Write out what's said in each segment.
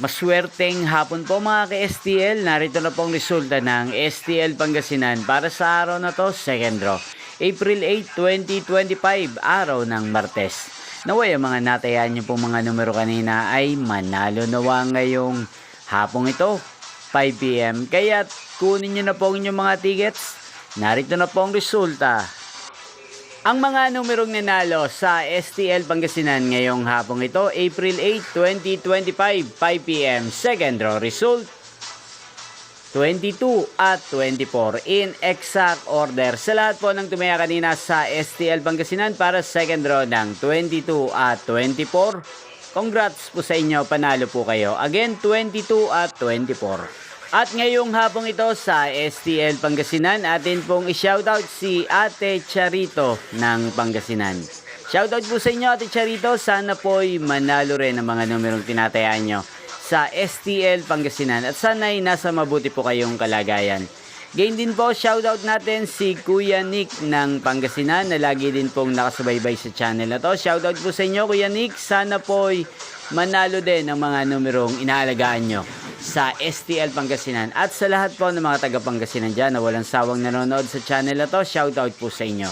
Maswerteng hapon po mga ka-STL. Narito na pong resulta ng STL Pangasinan para sa araw na to, second draw. April 8, 2025, araw ng Martes. Naway ang mga natayan niyo pong mga numero kanina ay manalo nawa ngayong hapong ito, 5 PM. Kaya kunin niyo na po inyong mga tickets. Narito na po ang resulta. Ang mga numerong nanalo sa STL Pangasinan ngayong hapong ito, April 8, 2025, 5 PM. Second draw result, 22 at 24 in exact order. Sa lahat po ng tumaya kanina sa STL Pangasinan para second draw ng 22 at 24. Congrats po sa inyo, panalo po kayo. Again, 22 at 24. At ngayong hapong ito sa STL Pangasinan, atin pong i-shoutout si Ate Charito ng Pangasinan. Shoutout po sa inyo Ate Charito, sana po'y manalo rin ang mga numerong tinatayaan nyo sa STL Pangasinan at sana'y nasa mabuti po kayong kalagayan. Gain din po, shoutout natin si Kuya Nick ng Pangasinan na lagi din pong nakasubaybay sa channel na to. Shoutout po sa inyo Kuya Nick, sana po'y manalo din ang mga numerong inaalagaan nyo sa STL Pangasinan. At sa lahat po ng mga taga Pangasinan dyan na walang sawang nanonood sa channel na to, shoutout po sa inyo.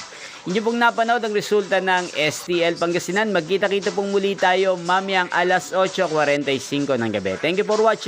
Inyo pong napanood ang resulta ng STL Pangasinan. Magkita-kita pong muli tayo mamayang alas 8:45 ng gabi. Thank you for watching.